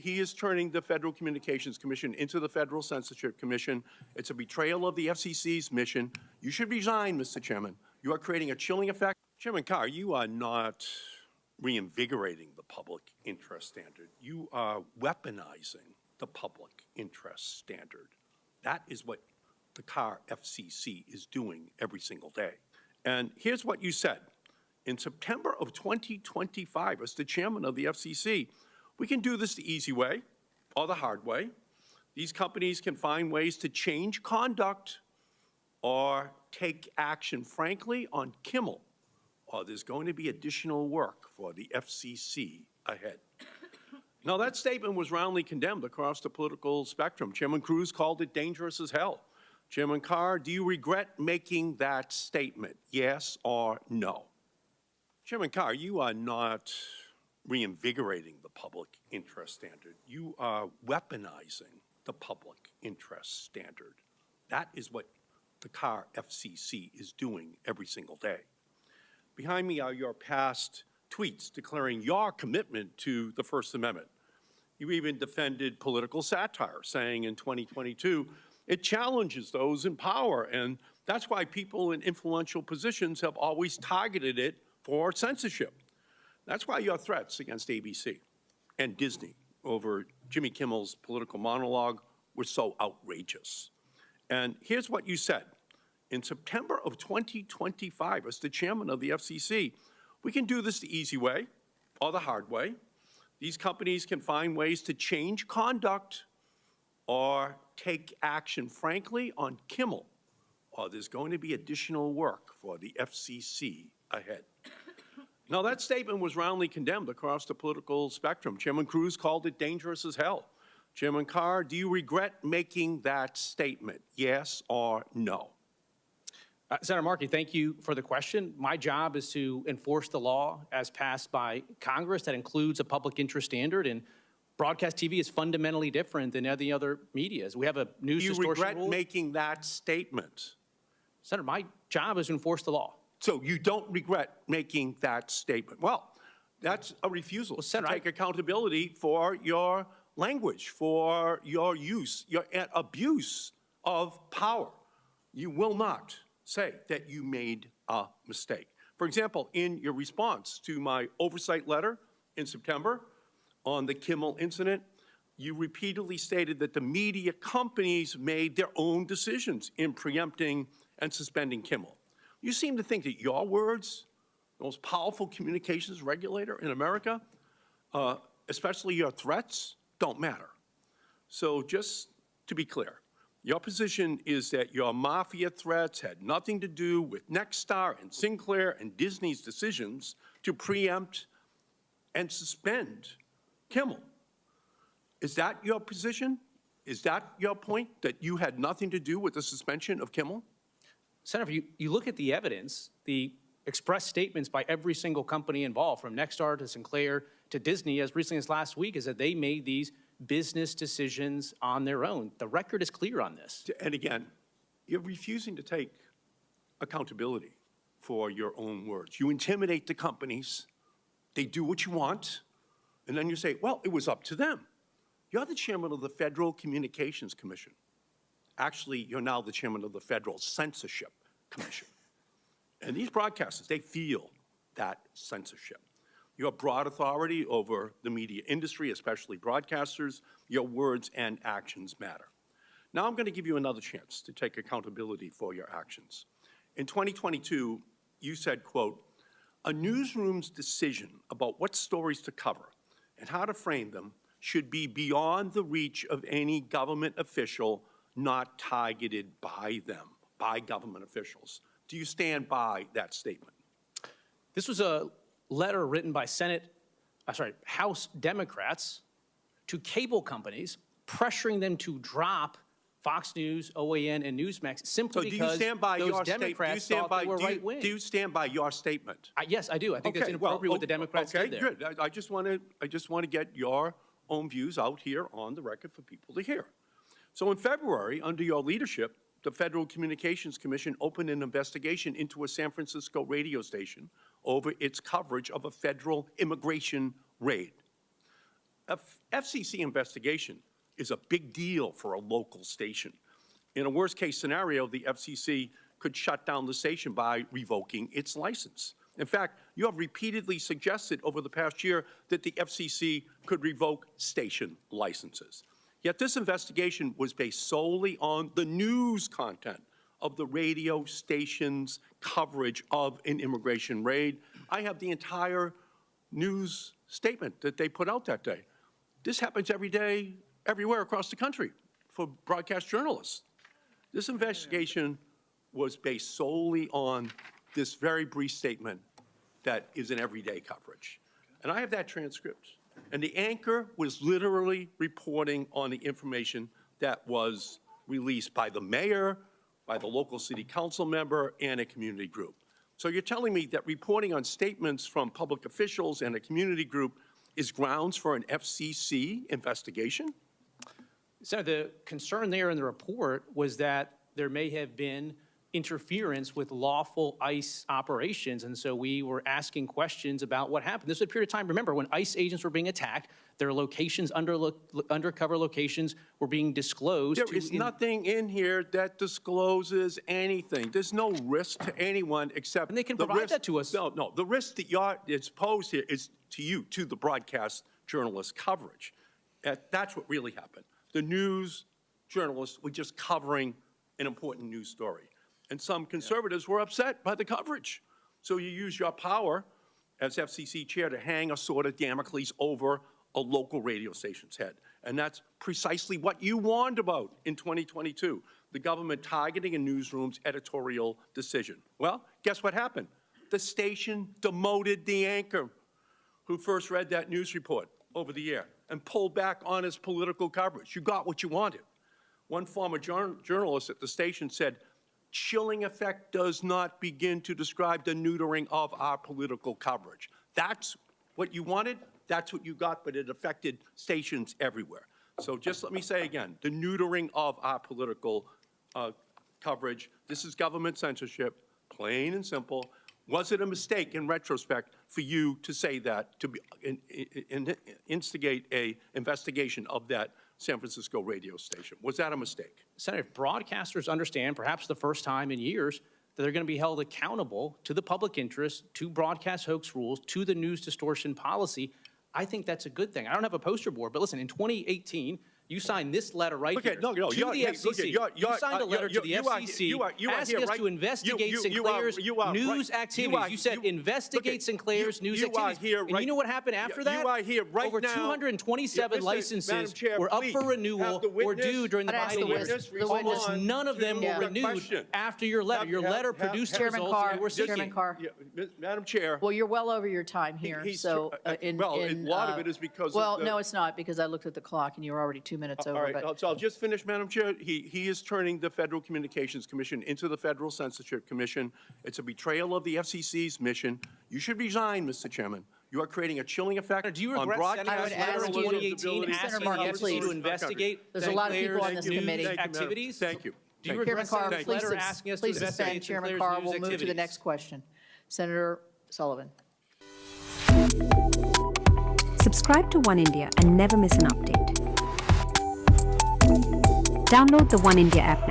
he is turning the Federal Communications Commission into the Federal Censorship Commission. It's a betrayal of the FCC's mission. You should resign, Mr. Chairman. You are creating a chilling effect. Chairman Carr, you are not reinvigorating the public interest standard. You are weaponizing the public interest standard. That is what the Carr FCC is doing every single day. And here's what you said. In September of 2025, as the chairman of the FCC, we can do this the easy way or the hard way. These companies can find ways to change conduct or take action, frankly, on Kimmel, or there's going to be additional work for the FCC ahead. Now, that statement was roundly condemned across the political spectrum. Chairman Cruz called it dangerous as hell. Chairman Carr, do you regret making that statement, yes or no? Chairman Carr, you are not reinvigorating the public interest standard. You are weaponizing the public interest standard. That is what the Carr FCC is doing every single day. Behind me are your past tweets declaring your commitment to the First Amendment. You even defended political satire, saying in 2022, it challenges those in power, and that's why people in influential positions have always targeted it for censorship. That's why your threats against ABC and Disney over Jimmy Kimmel's political monologue were so outrageous. And here's what you said. In September of 2025, as the chairman of the FCC, we can do this the easy way or the hard way. These companies can find ways to change conduct or take action, frankly, on Kimmel, or there's going to be additional work for the FCC ahead. Now, that statement was roundly condemned across the political spectrum. Chairman Cruz called it dangerous as hell. Chairman Carr, do you regret making that statement, yes or no? Senator Markey, thank you for the question. My job is to enforce the law as passed by Congress. That includes a public interest standard, and broadcast TV is fundamentally different than any other media. We have a news distortion rule. Do you regret making that statement? Senator, my job is to enforce the law. So you don't regret making that statement? Well, that's a refusal to take accountability for your language, for your use, your abuse of power. You will not say that you made a mistake. For example, in your response to my oversight letter in September on the Kimmel incident, you repeatedly stated that the media companies made their own decisions in preempting and suspending Kimmel. You seem to think that your words, the most powerful communications regulator in America, especially your threats, don't matter. So just to be clear, your position is that your mafia threats had nothing to do with Nexstar and Sinclair and Disney's decisions to preempt and suspend Kimmel. Is that your position? Is that your point, that you had nothing to do with the suspension of Kimmel? Senator, you look at the evidence, the express statements by every single company involved, from Nexstar to Sinclair to Disney, as recently as last week, is that they made these business decisions on their own. The record is clear on this. And again, you're refusing to take accountability for your own words. You intimidate the companies. They do what you want. And then you say, well, it was up to them. You're the chairman of the Federal Communications Commission. Actually, you're now the chairman of the Federal Censorship Commission. And these broadcasters, they feel that censorship. You have broad authority over the media industry, especially broadcasters. Your words and actions matter. Now I'm going to give you another chance to take accountability for your actions. In 2022, you said, quote, a newsroom's decision about what stories to cover and how to frame them should be beyond the reach of any government official not targeted by them, by government officials. Do you stand by that statement? This was a letter written by House Democrats to cable companies, pressuring them to drop Fox News, OAN, and Newsmax simply because those Democrats thought they were right-wing. Do you stand by your statement? Yes, I do. I think that's inappropriate what the Democrats did there. Good. I just want to get your own views out here on the record for people to hear. So in February, under your leadership, the Federal Communications Commission opened an investigation into a San Francisco radio station over its coverage of a federal immigration raid. FCC investigation is a big deal for a local station. In a worst-case scenario, the FCC could shut down the station by revoking its license. In fact, you have repeatedly suggested over the past year that the FCC could revoke station licenses. Yet this investigation was based solely on the news content of the radio station's coverage of an immigration raid. I have the entire news statement that they put out that day. This happens every day, everywhere across the country for broadcast journalists. This investigation was based solely on this very brief statement that is in everyday coverage. And I have that transcript. And the anchor was literally reporting on the information that was released by the mayor, by the local city council member, and a community group. So you're telling me that reporting on statements from public officials and a community group is grounds for an FCC investigation? Senator, the concern there in the report was that there may have been interference with lawful ICE operations, and so we were asking questions about what happened. This was a period of time, remember, when ICE agents were being attacked, their locations, undercover locations were being disclosed. There is nothing in here that discloses anything. There's no risk to anyone except And they can the provide risk, that to us. No, the risk that it's posed here is to you, to the broadcast journalist coverage. That's what really happened. The news journalists were just covering an important news story. And some conservatives were upset by the coverage. So you use your power as FCC chair to hang a sword of Damocles over a local radio station's head. And that's precisely what you warned about in 2022, the government targeting a newsroom's editorial decision. Well, guess what happened? The station demoted the anchor who first read that news report over the air and pulled back on his political coverage. You got what you wanted. One former journalist at the station said, chilling effect does not begin to describe the neutering of our political coverage. That's what you wanted, that's what you got, but it affected stations everywhere. So just let me say again, the neutering of our political coverage, this is government censorship, plain and simple. Was it a mistake in retrospect for you to say that, to instigate an investigation of that San Francisco radio station? Was that a mistake? Senator, if broadcasters understand, perhaps the first time in years, that they're going to be held accountable to the public interest, to broadcast hoax rules, to the news distortion policy, I think that's a good thing. I don't have a poster board, but listen, in 2018, you signed this letter right here to the FCC. You signed a letter to the FCC asking us to investigate Sinclair's news activities. You said investigate Sinclair's news activities. And you know what happened after that? Over 227 licenses were up for renewal or due during the Biden years. Almost none of them were renewed after your letter. Your letter produced results that we're seeking. Chairman Carr. Madam Chair. Well, you're well over your time here, so. A lot of it is because Well, no, it's not, because I looked at the clock and you were already 2 minutes over. All right, But so I'll just finish, Madam Chair. He is turning the Federal Communications Commission into the Federal Censorship Commission. It's a betrayal of the FCC's mission. You should resign, Mr. Chairman. You are creating a chilling effect Do you on regret broadcast I would ask journalism. you- 2018 asking Senator the Markey, FCC please. to investigate There's a lot of people on Sinclair's this news committee. activities? Thank you. Do you Thank you. regret Chairman Carr, sending a please letter asking us to please investigate suspend. Chairman Sinclair's Carr, news we'll move to the activities? next question. Senator Sullivan. Subscribe to One India and never miss an update. Download the One India app